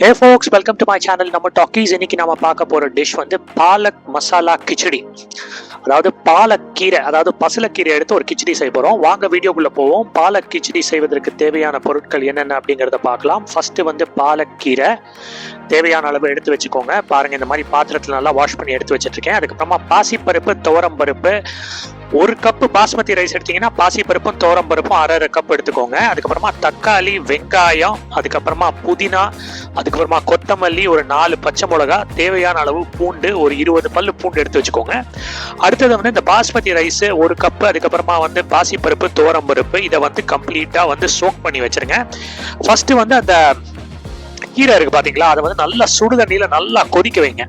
Hey folks, welcome to my channel. நம்ம talkies இன்னைக்கு நம்ம பார்க்க போற டிஷ் வந்து பாலக் மசாலா கிச்சடி. அதாவது பாலக்கீரை, அதாவது பசலக்கீரை எடுத்து ஒரு கிச்சடி செய்ய போறோம். வாங்க வீடியோக்குள்ள போவோம். பாலக் கிச்சடி செய்வதற்கு தேவையான பொருட்கள் என்னென்ன அப்படிங்கறத பார்க்கலாம். ஃபர்ஸ்ட் வந்து பாலக்கீரை தேவையான அளவு எடுத்து வச்சுக்கோங்க. பாருங்க, இந்த மாதிரி பாத்திரத்துல நல்லா வாஷ் பண்ணி எடுத்து வச்சிட்டு இருக்கேன். அதுக்கப்புறமா பாசிப்பருப்பு, துவரம் பருப்பு, ஒரு கப்பு பாஸ்மதி ரைஸ் எடுத்தீங்கன்னா பாசிப்பருப்பும் துவரம் பருப்பும் அரை கப் எடுத்துக்கோங்க. அதுக்கப்புறமா தக்காளி, வெங்காயம், அதுக்கப்புறமா புதினா, அதுக்கப்புறமா கொத்தமல்லி, ஒரு 4 பச்சை மிளகா, தேவையான அளவு பூண்டு, ஒரு 20 பல்லு பூண்டு எடுத்து வச்சுக்கோங்க. அடுத்தது வந்து இந்த பாஸ்மதி ரைஸ் ஒரு கப்பு, அதுக்கப்புறமா வந்து பாசிப்பருப்பு, துவரம் பருப்பு, இதை வந்து கம்ப்ளீட்டா வந்து சோக் பண்ணி வச்சிருங்க. ஃபர்ஸ்ட் வந்து அந்த கீரை இருக்கு பாத்தீங்களா, அதை வந்து நல்லா சுடு தண்ணியில நல்லா கொதிக்க வைங்க.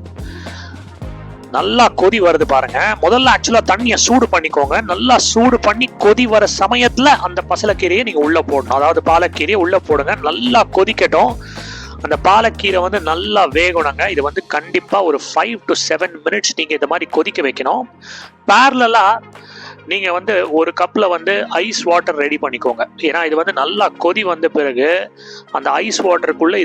நல்லா கொதி வருது பாருங்க. முதல்ல ஆக்சுவலா தண்ணியை சூடு பண்ணிக்கோங்க. நல்லா சூடு பண்ணி கொதி வர சமயத்துல அந்த பசலக்கீரையை நீங்க உள்ள போடணும். அதாவது பாலக்கீரையை உள்ள போடுங்க. நல்லா கொதிக்கட்டும். அந்த பாலக்கீரை வந்து நல்லா வேகணுங்க. இது வந்து கண்டிப்பா ஒரு 5 to 7 மினிட்ஸ் நீங்க இந்த மாதிரி கொதிக்க வைக்கணும். பேரலா நீங்க வந்து ஒரு கப்ல வந்து ஐஸ் வாட்டர் ரெடி பண்ணிக்கோங்க. ஏன்னா இது வந்து நல்லா கொதி வந்த பிறகு அந்த ஐஸ் வாட்டருக்குள்ள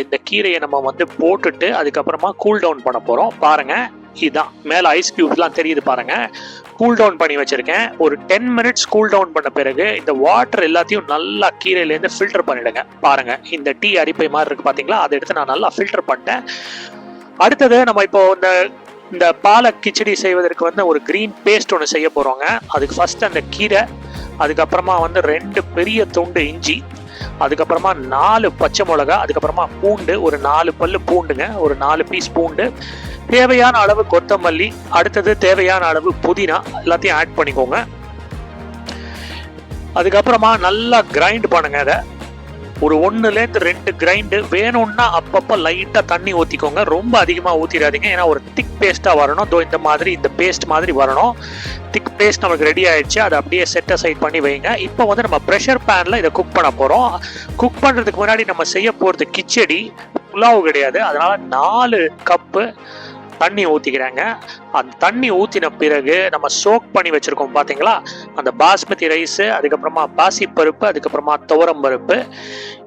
இந்த கீரையை நம்ம வந்து போட்டுட்டு அதுக்கப்புறமா கூல் டவுன் பண்ண போறோம். பாருங்க, இதுதான் மேல ஐஸ் கியூப்லாம் தெரியுது பாருங்க. கூல் டவுன் பண்ணி வச்சிருக்கேன். ஒரு 10 மினிட்ஸ் கூல் டவுன் பண்ண பிறகு இந்த வாட்டர் எல்லாத்தையும் நல்லா கீரையில இருந்து ஃபில்டர் பண்ணிடுங்க. பாருங்க, இந்த டீ அரிப்பை மாதிரி இருக்கு பாத்தீங்களா, அதை எடுத்து நான் நல்லா ஃபில்டர் பண்ணிட்டேன். அடுத்தது நம்ம இப்போ இந்த பாலக் கிச்சடி செய்வதற்கு வந்து ஒரு கிரீன் பேஸ்ட் ஒன்று செய்ய போறோங்க. அதுக்கு ஃபர்ஸ்ட் அந்த கீரை, அதுக்கப்புறமா வந்து 2 பெரிய துண்டு இஞ்சி, அதுக்கப்புறமா 4 பச்சை மிளகா, அதுக்கப்புறமா பூண்டு, ஒரு 4 பல்லு பூண்டுங்க, ஒரு 4 பீஸ் பூண்டு, தேவையான அளவு கொத்தமல்லி, அடுத்தது தேவையான அளவு புதினா, எல்லாத்தையும் ஆட் பண்ணிக்கோங்க. அதுக்கப்புறமா நல்லா கிரைண்ட் பண்ணுங்க. அதை ஒரு 1லேருந்து 2 கிரைண்டு வேணும்னா அப்பப்போ லைட்டா தண்ணி ஊத்திக்கோங்க. ரொம்ப அதிகமா ஊத்திடாதீங்க, ஏன்னா ஒரு திக் பேஸ்டா வரணும். இந்த மாதிரி இந்த பேஸ்ட் மாதிரி வரணும். திக் பேஸ்ட் நமக்கு ரெடி ஆயிடுச்சு. அதை அப்படியே செட் அசைட் பண்ணி வைங்க. இப்போ வந்து நம்ம ப்ரெஷர் பேன்ல இதை குக் பண்ண போறோம். குக் பண்றதுக்கு முன்னாடி நம்ம செய்ய போறது கிச்சடி, புலாவ் கிடையாது. அதனால 4 கப்பு தண்ணி ஊத்திக்கிறாங்க. அந்த தண்ணி ஊத்தின பிறகு நம்ம சோக் பண்ணி வச்சிருக்கோம் பாத்தீங்களா, அந்த பாஸ்மதி ரைஸ், அதுக்கப்புறமா பாசிப்பருப்பு, அதுக்கப்புறமா துவரம் பருப்பு,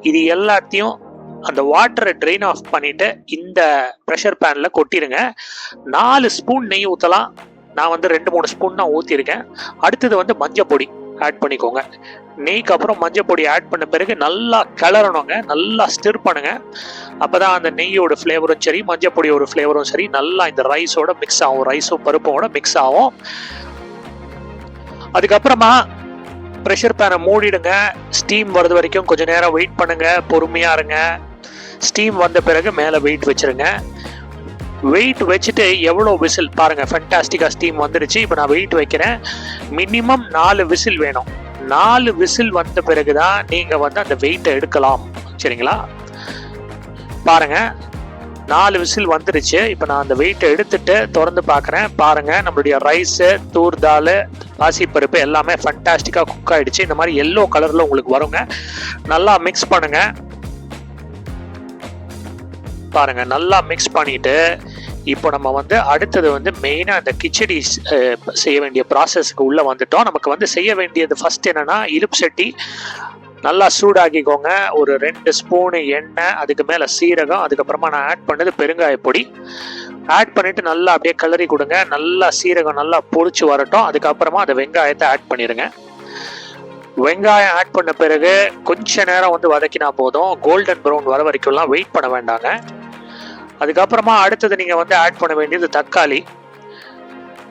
இது எல்லாத்தையும் அந்த வாட்டரை ட்ரெயின் ஆஃப் பண்ணிட்டு இந்த ப்ரெஷர் பேன்ல கொட்டிடுங்க. 4 ஸ்பூன் நெய் ஊற்றலாம். நான் வந்து 2-3 ஸ்பூன் தான் ஊற்றிருக்கேன். அடுத்தது வந்து மஞ்சள் பொடி ஆட் பண்ணிக்கோங்க. நெய்க்கு அப்புறம் மஞ்சள் பொடி ஆட் பண்ண பிறகு நல்லா கிளறணுங்க. நல்லா ஸ்டிர் பண்ணுங்க. அப்பதான் அந்த நெய்யோட ஃப்ளேவரும் சரி, மஞ்சள் பொடியோட ஃப்ளேவரும் சரி நல்லா இந்த ரைஸோட மிக்ஸ் ஆகும். ரைஸும் பருப்போட மிக்ஸ் ஆகும். அதுக்கப்புறமா ப்ரெஷர் பேனை மூடிடுங்க. ஸ்டீம் வருது வரைக்கும் கொஞ்ச நேரம் வெயிட் பண்ணுங்க. பொறுமையா இருங்க. ஸ்டீம் வந்த பிறகு மேலே வெயிட் வச்சிருங்க. வெயிட் வச்சுட்டு எவ்வளோ விசில் பாருங்க, ஃபேண்டாஸ்டிக்கா ஸ்டீம் வந்துடுச்சு. இப்போ நான் வெயிட் வைக்கிறேன். மினிமம் 4 விசில் வேணும். 4 விசில் வந்த பிறகுதான் நீங்க வந்து அந்த வெயிட்டை எடுக்கலாம். சரிங்களா? பாருங்க, 4 விசில் வந்துருச்சு. இப்போ நான் அந்த வெயிட்டை எடுத்துட்டு திறந்து பார்க்குறேன். பாருங்க, நம்மளுடைய ரைஸு, தூர் தால், பாசிப்பருப்பு எல்லாமே ஃபேண்டாஸ்டிக்கா குக் ஆயிடுச்சு. இந்த மாதிரி எல்லோ கலர்ல உங்களுக்கு வருங்க. நல்லா மிக்ஸ் பண்ணுங்க. பாருங்க, நல்லா மிக்ஸ் பண்ணிட்டு இப்போ நம்ம வந்து அடுத்தது வந்து மெயினா இந்த கிச்சடி செய்ய வேண்டிய ப்ராசஸ்க்கு உள்ள வந்துட்டோம். நமக்கு வந்து செய்ய வேண்டியது ஃபர்ஸ்ட் என்னன்னா, இலுப்பு சட்டி நல்லா சூடாக்கிக்கோங்க. ஒரு 2 ஸ்பூனு எண்ணெய், அதுக்கு மேல சீரகம், அதுக்கப்புறமா நான் ஆட் பண்ணது பெருங்காய பொடி ஆட் பண்ணிட்டு நல்லா அப்படியே கிளறி கொடுங்க. நல்லா சீரகம் நல்லா பொரிச்சு வரட்டும். அதுக்கப்புறமா அந்த வெங்காயத்தை ஆட் பண்ணிடுங்க. வெங்காயம் ஆட் பண்ண பிறகு கொஞ்ச நேரம் வந்து வதக்கினா போதும். கோல்டன் ப்ரௌன் வர வரைக்கும்லாம் வெயிட் பண்ண வேண்டாங்க. அதுக்கப்புறமா அடுத்தது நீங்க வந்து ஆட் பண்ண வேண்டியது தக்காளி.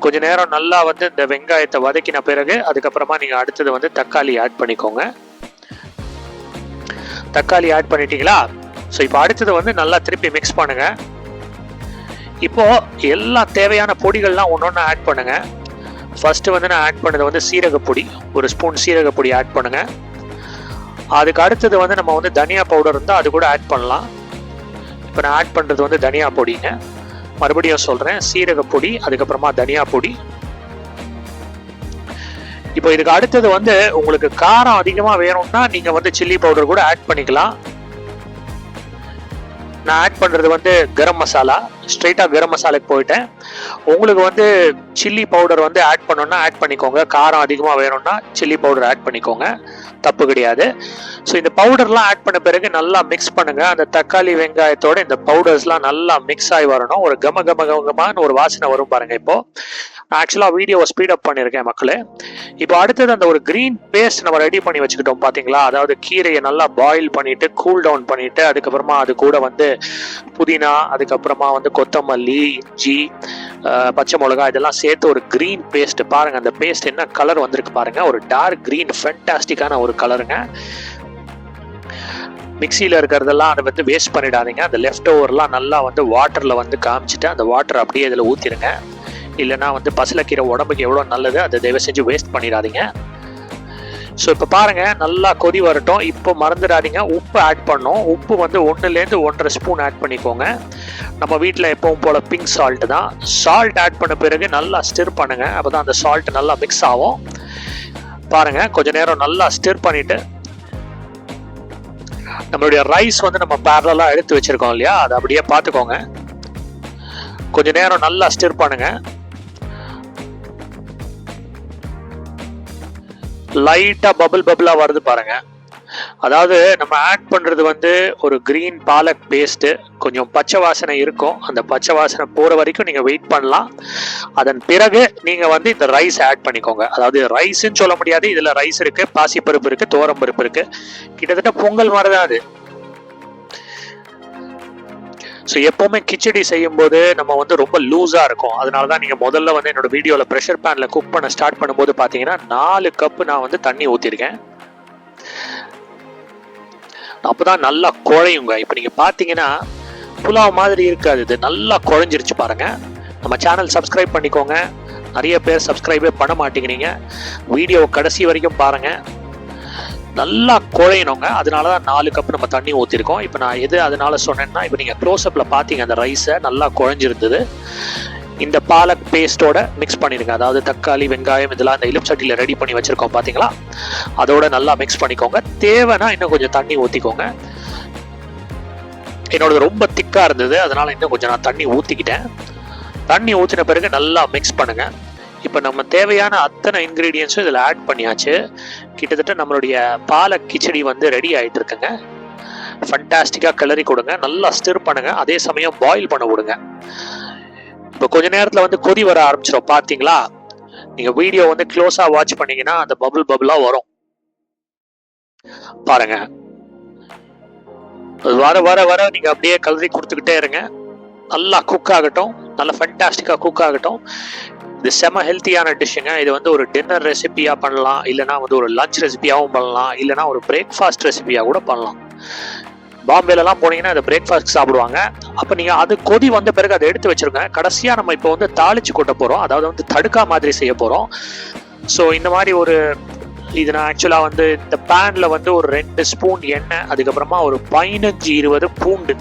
கொஞ்ச நேரம் நல்லா வந்து இந்த வெங்காயத்தை வதக்கின பிறகு அதுக்கப்புறமா நீங்க அடுத்தது வந்து தக்காளி ஆட் பண்ணிக்கோங்க. தக்காளி ஆட் பண்ணிட்டீங்களா? ஸோ இப்போ அடுத்தது வந்து நல்லா திருப்பி மிக்ஸ் பண்ணுங்க. இப்போ எல்லாம் தேவையான பொடிகள்லாம் ஒன்னொன்னு ஆட் பண்ணுங்க. ஃபர்ஸ்ட் வந்து நான் ஆட் பண்ணது வந்து சீரகப்பொடி, ஒரு ஸ்பூன் சீரகப்பொடி ஆட் பண்ணுங்க. அதுக்கு அடுத்தது வந்து நம்ம வந்து தனியா பவுடர் இருந்தால் அது கூட ஆட் பண்ணலாம். இப்போ நான் ஆட் பண்ணுறது வந்து தனியா பொடிங்க. மறுபடியும் சொல்கிறேன், சீரகப்பொடி, அதுக்கப்புறமா தனியா பொடி. இப்போ இதுக்கு அடுத்தது வந்து உங்களுக்கு காரம் அதிகமாக வேணும்னா நீங்கள் வந்து சில்லி பவுடர் கூட ஆட் பண்ணிக்கலாம். நான் ஆட் பண்ணுறது வந்து கரம் மசாலா. ஸ்ட்ரைட்டாக கரம் மசாலாக்கு போயிட்டேன். உங்களுக்கு வந்து சில்லி பவுடர் வந்து ஆட் பண்ணணும்னா ஆட் பண்ணிக்கோங்க. காரம் அதிகமாக வேணும்னா சில்லி பவுடர் ஆட் பண்ணிக்கோங்க, தப்பு கிடையாது. ஸோ இந்த பவுடர்லாம் ஆட் பண்ண பிறகு நல்லா மிக்ஸ் பண்ணுங்க. அந்த தக்காளி வெங்காயத்தோட இந்த பவுடர்ஸ்லாம் நல்லா மிக்ஸ் ஆகி வரணும். ஒரு கமகமான ஒரு வாசனை வரும் பாருங்க. இப்போ நான் ஆக்சுவலாக வீடியோவை ஸ்பீடப் பண்ணியிருக்கேன் மக்களே. இப்போ அடுத்தது அந்த ஒரு கிரீன் பேஸ்ட் நம்ம ரெடி பண்ணி வச்சுக்கிட்டோம் பார்த்தீங்களா. அதாவது கீரையை நல்லா பாயில் பண்ணிட்டு கூல் டவுன் பண்ணிட்டு அதுக்கப்புறமா அது கூட வந்து புதினா, அதுக்கப்புறமா வந்து கொத்தமல்லி, இஞ்சி, பச்சை மிளகாய் இதெல்லாம் சேர்த்து ஒரு கிரீன் பேஸ்ட் பாருங்க. அந்த பேஸ்ட் என்ன கலர் வந்திருக்கு பாருங்க, ஒரு டார்க் கிரீன் ஃபேண்டாஸ்டிக்கான ஒரு கலருங்க. மிக்சியில் இருக்கிறதெல்லாம் அதை வந்து வேஸ்ட் பண்ணிடாதீங்க. அந்த லெஃப்ட் ஓவர்லாம் நல்லா வந்து வாட்டரில் வந்து காமிச்சிட்டு அந்த வாட்டர் அப்படியே இதில் ஊற்றிடுங்க. இல்லைனா வந்து பசலைக்கீரை உடம்புக்கு எவ்வளோ நல்லது, அதை தயவு செஞ்சு வேஸ்ட் பண்ணிடாதீங்க. ஸோ இப்போ பாருங்கள் நல்லா கொதி வரட்டும். இப்போ மறந்துடாதீங்க உப்பு ஆட் பண்ணோம். உப்பு வந்து 1லேருந்து 1.5 ஸ்பூன் ஆட் பண்ணிக்கோங்க. நம்ம வீட்டில் எப்பவும் போல் பிங்க் சால்ட் தான். சால்ட் ஆட் பண்ண பிறகு நல்லா ஸ்டிர் பண்ணுங்க. அப்போ தான் அந்த சால்ட் நல்லா மிக்ஸ் ஆகும். பாருங்கள் கொஞ்ச நேரம் நல்லா ஸ்டிர் பண்ணிவிட்டு நம்மளுடைய ரைஸ் வந்து நம்ம பேரலா எடுத்து வச்சிருக்கோம் இல்லையா, அதை அப்படியே பார்த்துக்கோங்க. கொஞ்ச நேரம் நல்லா ஸ்டிர் பண்ணுங்க. லைட்டா பபிளா வருது பாருங்க. அதாவது நம்ம ஆட் பண்றது வந்து ஒரு கிரீன் பாலக் பேஸ்ட். கொஞ்சம் பச்சை வாசனை இருக்கும். அந்த பச்சை வாசனை போற வரைக்கும் நீங்க வெயிட் பண்ணலாம். அதன் பிறகு நீங்க வந்து இந்த ரைஸ் ஆட் பண்ணிக்கோங்க. அதாவது ரைஸ்ன்னு சொல்ல முடியாது, இதுல ரைஸ் இருக்கு, பாசிப்பருப்பு இருக்கு, துவரம்பருப்பு இருக்கு. கிட்டத்தட்ட பொங்கல் மாதிரி தான் அது. ஸோ எப்போவுமே கிச்சடி செய்யும் போது நம்ம வந்து ரொம்ப லூஸாக இருக்கும். அதனால தான் நீங்கள் முதல்ல வந்து என்னோட வீடியோவில் ப்ரெஷர் பேனில் குக் பண்ண ஸ்டார்ட் பண்ணும்போது பார்த்தீங்கன்னா 4 கப்பு நான் வந்து தண்ணி ஊற்றிருக்கேன். அப்போ தான் நல்லா குழையுங்க. இப்போ நீங்கள் பார்த்தீங்கன்னா புலாவ் மாதிரி இருக்காது, இது நல்லா குழஞ்சிருச்சு பாருங்க. நம்ம சேனல் சப்ஸ்கிரைப் பண்ணிக்கோங்க. நிறைய பேர் சப்ஸ்கிரைபே பண்ண மாட்டேங்கிறீங்க. வீடியோ கடைசி வரைக்கும் பாருங்கள். நல்லா குழையணுங்க. அதனால தான் 4 கப் நம்ம தண்ணி ஊற்றிருக்கோம். இப்போ நான் எது அதனால சொன்னேன்னா, இப்போ நீங்கள் க்ளோஸ்அப்பில் பார்த்தீங்க அந்த ரைஸை நல்லா குழஞ்சிருந்தது. இந்த பாலக் பேஸ்ட்டோட மிக்ஸ் பண்ணிடுங்க. அதாவது தக்காளி வெங்காயம் இதெல்லாம் அந்த இலும் சட்டியில் ரெடி பண்ணி வச்சுருக்கோம் பார்த்தீங்களா, அதோட நல்லா மிக்ஸ் பண்ணிக்கோங்க. தேவைன்னா இன்னும் கொஞ்சம் தண்ணி ஊற்றிக்கோங்க. என்னோடது ரொம்ப திக்காக இருந்தது, அதனால் இன்னும் கொஞ்சம் நான் தண்ணி ஊற்றிக்கிட்டேன். தண்ணி ஊற்றின பிறகு நல்லா மிக்ஸ் பண்ணுங்கள். இப்போ நம்ம தேவையான அத்தனை இன்க்ரீடியன்ஸும் இதில் ஆட் பண்ணியாச்சு. கிட்டத்தட்ட நம்மளுடைய பாலக் கிச்சடி வந்து ரெடி ஆகிட்டு இருக்குங்க. ஃபண்டாஸ்டிக்காக கிளறி கொடுங்க. நல்லா ஸ்டிர் பண்ணுங்க. அதே சமயம் பாயில் பண்ண விடுங்க. இப்போ கொஞ்ச நேரத்தில் வந்து கொதி வர ஆரம்பிச்சிடும். பார்த்தீங்களா, நீங்கள் வீடியோ வந்து க்ளோஸாக வாட்ச் பண்ணீங்கன்னா அந்த பபுளாக வரும் பாருங்க. வர வர வர நீங்கள் அப்படியே கிளறி கொடுத்துக்கிட்டே இருங்க. நல்லா குக் ஆகட்டும், நல்லா ஃபண்டாஸ்டிக்காக குக் ஆகட்டும். இது செம ஹெல்த்தியான டிஷ்ஷுங்க. இது வந்து ஒரு டின்னர் ரெசிபியாக பண்ணலாம், இல்லைனா வந்து ஒரு லஞ்ச் ரெசிபியாகவும் பண்ணலாம், இல்லைனா ஒரு பிரேக்ஃபாஸ்ட் ரெசிபியாக கூட பண்ணலாம். பாம்பேலலாம் போனீங்கன்னா அதை பிரேக்ஃபாஸ்ட் சாப்பிடுவாங்க. அப்போ நீங்கள் அது கொதி வந்த பிறகு அதை எடுத்து வச்சுருங்க. கடைசியாக நம்ம இப்போ வந்து தாளிச்சு கொட்ட போகிறோம். அதாவது வந்து தடுக்கா மாதிரி செய்ய போகிறோம். ஸோ இந்த மாதிரி ஒரு இது நான் ஆக்சுவலாக வந்து இந்த பேனில் வந்து ஒரு 2 ஸ்பூன் எண்ணெய், அதுக்கப்புறமா ஒரு 15-20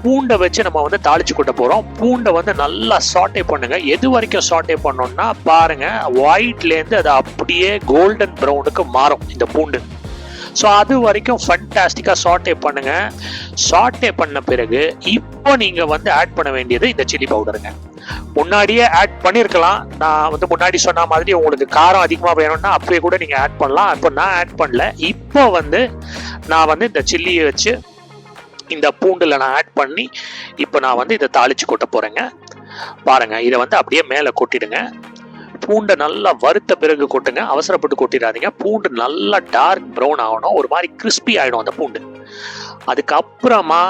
பூண்டை வச்சு நம்ம வந்து தாளிச்சு கொட்ட போகிறோம். பூண்டை வந்து நல்லா சாட்டே பண்ணுங்க. எது வரைக்கும் சாட்டே பண்ணோம்னா பாருங்க, ஒயிட்லேருந்து அது அப்படியே கோல்டன் ப்ரௌனுக்கு மாறும் இந்த பூண்டு. ஸோ அது வரைக்கும் ஃபண்டாஸ்டிக்காக சாட்டே பண்ணுங்க. சாட்டே பண்ண பிறகு இப்போ நீங்கள் வந்து ஆட் பண்ண வேண்டியது இந்த சில்லி பவுடருங்க. முன்னாடியே ஆட் பண்ணியிருக்கலாம். நான் வந்து முன்னாடி சொன்ன மாதிரி உங்களுக்கு காரம் அதிகமாக வேணும்னா அப்பவே கூட நீங்கள் ஆட் பண்ணலாம். இப்போ நான் ஆட் பண்ணல. இப்போ வந்து நான் வந்து இந்த சில்லியை வச்சு இந்த பூண்டுல நான் ஆட் பண்ணி இப்போ நான் வந்து இதை தாளிச்சு கொட்ட போறேங்க. பாருங்க, இதை வந்து அப்படியே மேலே கொட்டிடுங்க. பூண்டை நல்லா வறுத்த பிறகு கொட்டுங்க. அவசரப்பட்டு கொட்டிடாதீங்க. பூண்டு நல்லா டார்க் ப்ரௌன் ஆகணும். ஒரு மாதிரி கிறிஸ்பி ஆகிடும் அந்த பூண்டு. அதுக்கப்புறமா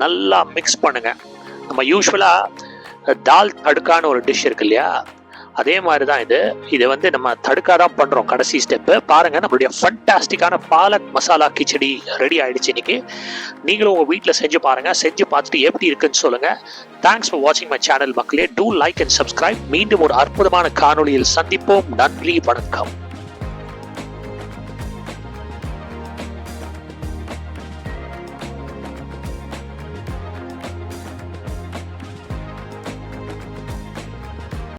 நல்லா மிக்ஸ் பண்ணுங்க. நம்ம யூஸ்வலாக தால் தடுக்கான்னு ஒரு டிஷ் இருக்கு இல்லையா, அதே மாதிரி தான் இது வந்து நம்ம தடுக்காதான் பண்ணுறோம். கடைசி ஸ்டெப்பு பாருங்கள், நம்மளுடைய ஃபண்டாஸ்டிக்கான பாலக் மசாலா கிச்சடி ரெடி ஆகிடுச்சு இன்னைக்கு. நீங்களும் உங்கள் வீட்டில் செஞ்சு பாருங்கள். செஞ்சு பார்த்துட்டு எப்படி இருக்குன்னு சொல்லுங்கள். தேங்க்ஸ் ஃபார் வாட்சிங் மை சேனல் மக்களே. Do like and subscribe. மீண்டும் ஒரு அற்புதமான காணொளியில் சந்திப்போம். நன்றி, வணக்கம்.